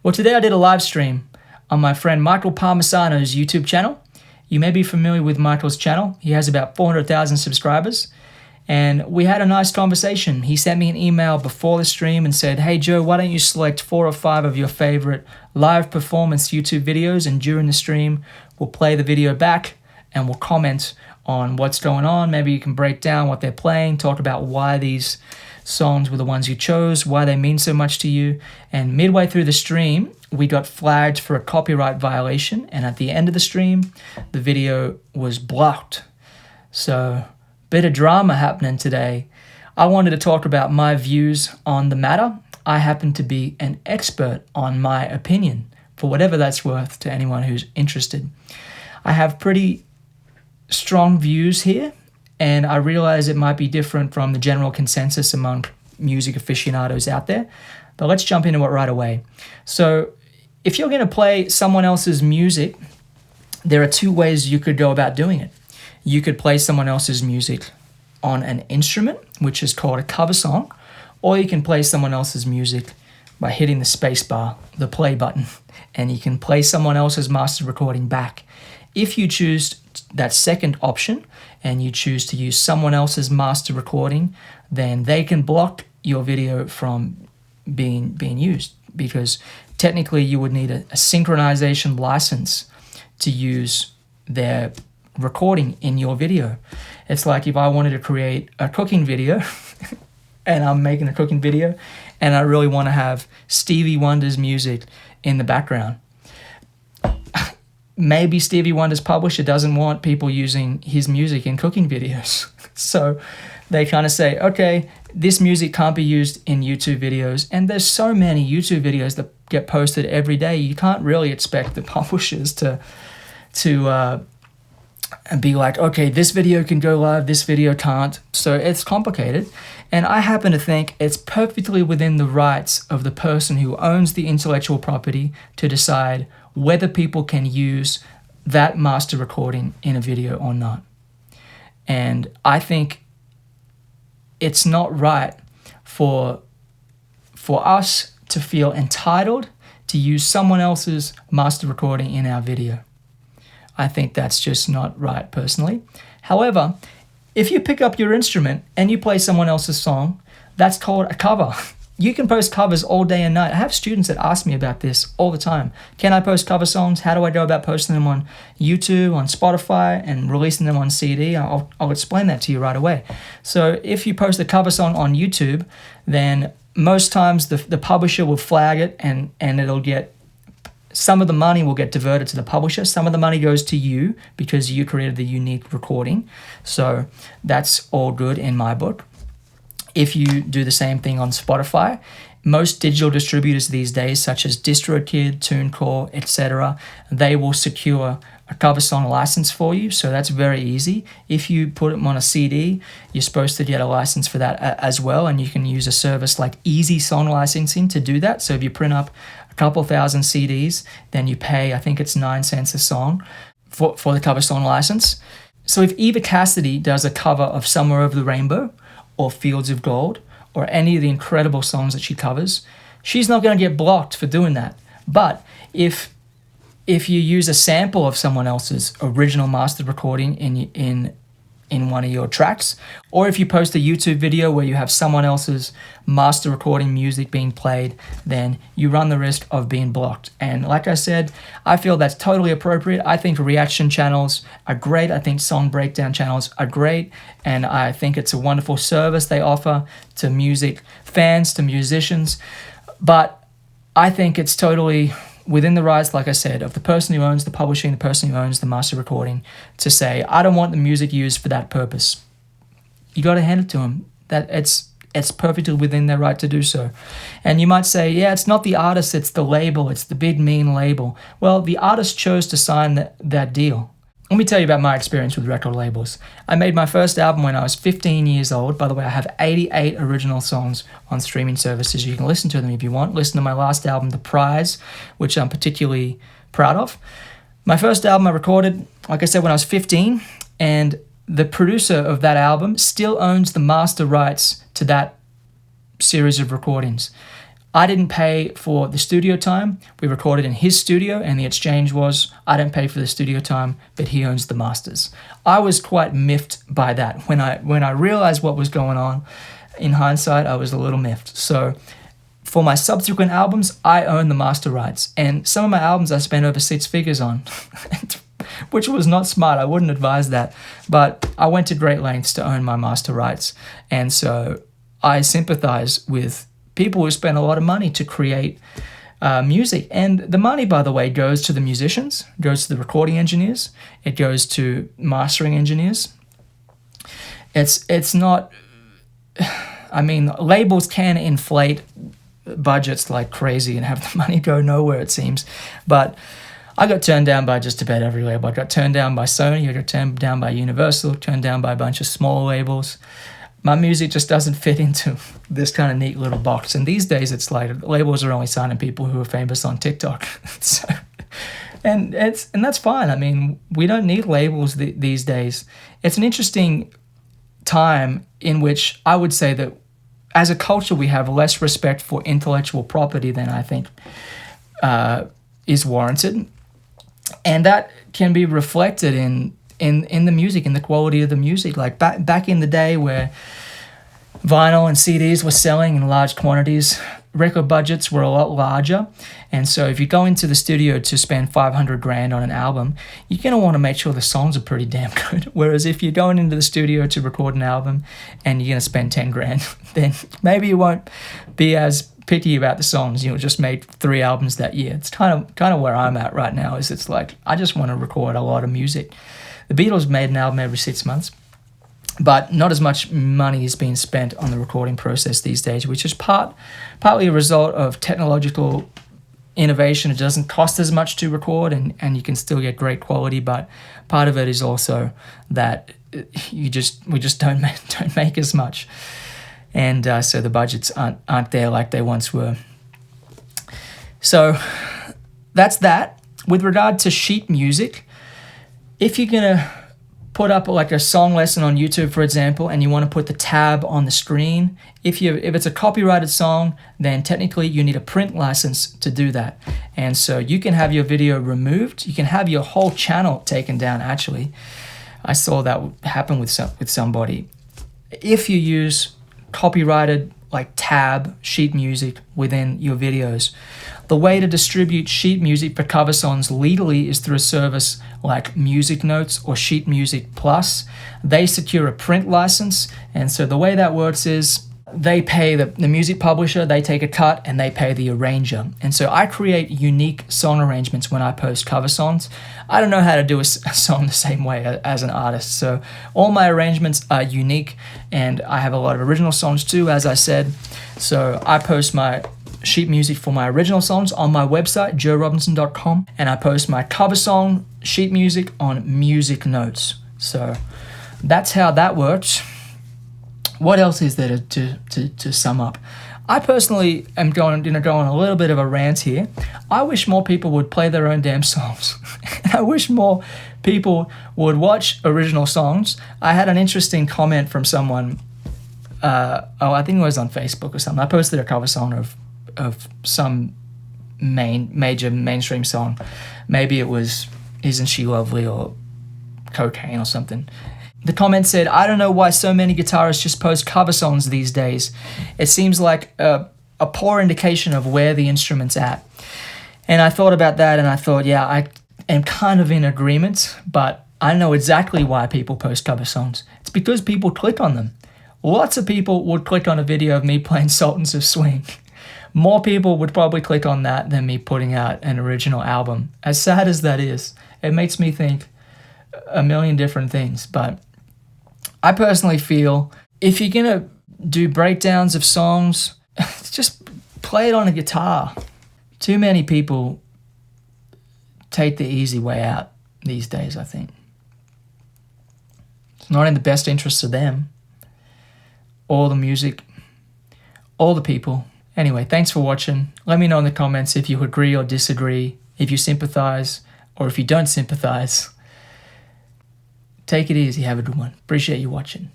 Well, today I did a live stream on my friend Michael Parmisano's YouTube channel. You may be familiar with Michael's channel. He has about 400,000 subscribers. And we had a nice conversation. He sent me an email before the stream and said, "Hey Joe, why don't you select 4 or 5 of your favorite live performance YouTube videos, and during the stream, we'll play the video back and we'll comment on what's going on. Maybe you can break down what they're playing, talk about why these songs were the ones you chose, why they mean so much to you." And midway through the stream, we got flagged for a copyright violation, and at the end of the stream, the video was blocked. So, bit of drama happening today. I wanted to talk about my views on the matter. I happen to be an expert on my opinion, for whatever that's worth to anyone who's interested. I have pretty strong views here, and I realize it might be different from the general consensus among music aficionados out there, but let's jump into it right away. So if you're going to play someone else's music, there are 2 ways you could go about doing it. You could play someone else's music on an instrument, which is called a cover song, or you can play someone else's music by hitting the space bar, the play button, and you can play someone else's master recording back. If you choose that second option and you choose to use someone else's master recording, then they can block your video from being used, because technically you would need a synchronization license to use their recording in your video. It's like if I wanted to create a cooking video and I'm making a cooking video and I really want to have Stevie Wonder's music in the background. Maybe Stevie Wonder's publisher doesn't want people using his music in cooking videos. So they kind of say, okay, this music can't be used in YouTube videos. And there's so many YouTube videos that get posted every day. You can't really expect the publishers to be like, okay, this video can go live, this video can't. So it's complicated. And I happen to think it's perfectly within the rights of the person who owns the intellectual property to decide whether people can use that master recording in a video or not. And I think it's not right for us to feel entitled to use someone else's master recording in our video. I think that's just not right personally. However, if you pick up your instrument and you play someone else's song, that's called a cover. You can post covers all day and night. I have students that ask me about this all the time. Can I post cover songs? How do I go about posting them on YouTube, on Spotify, and releasing them on CD? I'll explain that to you right away. So if you post a cover song on YouTube, then most times the publisher will flag it, and it'll get, some of the money will get diverted to the publisher. Some of the money goes to you because you created the unique recording. So that's all good in my book. If you do the same thing on Spotify, most digital distributors these days, such as DistroKid, TuneCore, etc., they will secure a cover song license for you. So that's very easy. If you put them on a CD, you're supposed to get a license for that as well. And you can use a service like Easy Song Licensing to do that. So if you print up a couple thousand CDs, then you pay, I think it's 9 cents a song for the cover song license. So if Eva Cassidy does a cover of Somewhere Over the Rainbow, or Fields of Gold, or any of the incredible songs that she covers, she's not going to get blocked for doing that. But if you use a sample of someone else's original master recording in one of your tracks, or if you post a YouTube video where you have someone else's master recording music being played, then you run the risk of being blocked. And like I said, I feel that's totally appropriate. I think reaction channels are great. I think song breakdown channels are great. And I think it's a wonderful service they offer to music fans, to musicians. But I think it's totally within the rights, like I said, of the person who owns the publishing, the person who owns the master recording, to say, I don't want the music used for that purpose. You got to hand it to them. That it's perfectly within their right to do so. And you might say, yeah, it's not the artist, it's the label, it's the big mean label. Well, the artist chose to sign that deal. Let me tell you about my experience with record labels. I made my first album when I was 15 years old. By the way, I have 88 original songs on streaming services. You can listen to them if you want. Listen to my last album, The Prize, which I'm particularly proud of. My first album I recorded, like I said, when I was 15, and the producer of that album still owns the master rights to that series of recordings. I didn't pay for the studio time. We recorded in his studio, and the exchange was I don't pay for the studio time, but he owns the masters. I was quite miffed by that. When I realized what was going on, in hindsight, I was a little miffed. So for my subsequent albums, I own the master rights. And some of my albums I spent over 6 figures on, which was not smart. I wouldn't advise that. But I went to great lengths to own my master rights. And so I sympathize with people who spend a lot of money to create music. And the money, by the way, goes to the musicians, goes to the recording engineers, it goes to mastering engineers. It's not, I mean, labels can inflate budgets like crazy and have the money go nowhere, it seems. But I got turned down by just about every label. I got turned down by Sony, I got turned down by Universal, turned down by a bunch of small labels. My music just doesn't fit into this kind of neat little box. And these days it's like labels are only signing people who are famous on TikTok. So, and that's fine. I mean, we don't need labels these days. It's an interesting time in which I would say that as a culture we have less respect for intellectual property than I think is warranted. And that can be reflected in the music, in the quality of the music. Like back in the day where vinyl and CDs were selling in large quantities, record budgets were a lot larger. And so if you go into the studio to spend $500,000 on an album, you're going to want to make sure the songs are pretty damn good. Whereas if you're going into the studio to record an album and you're going to spend $10,000, then maybe you won't be as picky about the songs. You'll just make 3 albums that year. It's kind of where I'm at right now. Is it's like I just want to record a lot of music. The Beatles made an album every 6 months, but not as much money is being spent on the recording process these days, which is partly a result of technological innovation. It doesn't cost as much to record, and you can still get great quality, but part of it is also that we just don't make as much, and so the budgets aren't there like they once were. So that's that. With regard to sheet music, if you're going to put up like a song lesson on YouTube, for example, and you want to put the tab on the screen, if it's a copyrighted song, then technically you need a print license to do that. And so you can have your video removed. You can have your whole channel taken down, actually. I saw that happen with somebody. If you use copyrighted like tab sheet music within your videos, the way to distribute sheet music for cover songs legally is through a service like Music Notes or Sheet Music Plus. They secure a print license, and so the way that works is they pay the music publisher, they take a cut, and they pay the arranger. And so I create unique song arrangements when I post cover songs. I don't know how to do a song the same way as an artist, so all my arrangements are unique, and I have a lot of original songs too, as I said. So I post my sheet music for my original songs on my website, joerobinson.com, and I post my cover song sheet music on Music Notes. So that's how that works. What else is there to sum up? I personally am going to go on a little bit of a rant here. I wish more people would play their own damn songs. I wish more people would watch original songs. I had an interesting comment from someone, I think it was on Facebook or something. I posted a cover song of some major mainstream song. Maybe it was Isn't She Lovely or Cocaine or something. The comment said, I don't know why so many guitarists just post cover songs these days. It seems like a poor indication of where the instrument's at. And I thought about that and I thought, yeah, I am kind of in agreement, but I know exactly why people post cover songs. It's because people click on them. Lots of people would click on a video of me playing Sultans of Swing. More people would probably click on that than me putting out an original album. As sad as that is, it makes me think a million different things. But I personally feel if you're going to do breakdowns of songs, just play it on a guitar. Too many people take the easy way out these days, I think. It's not in the best interests of them, or the music, or the people. Anyway, thanks for watching. Let me know in the comments if you agree or disagree, if you sympathize, or if you don't sympathize. Take it easy. Have a good one. Appreciate you watching.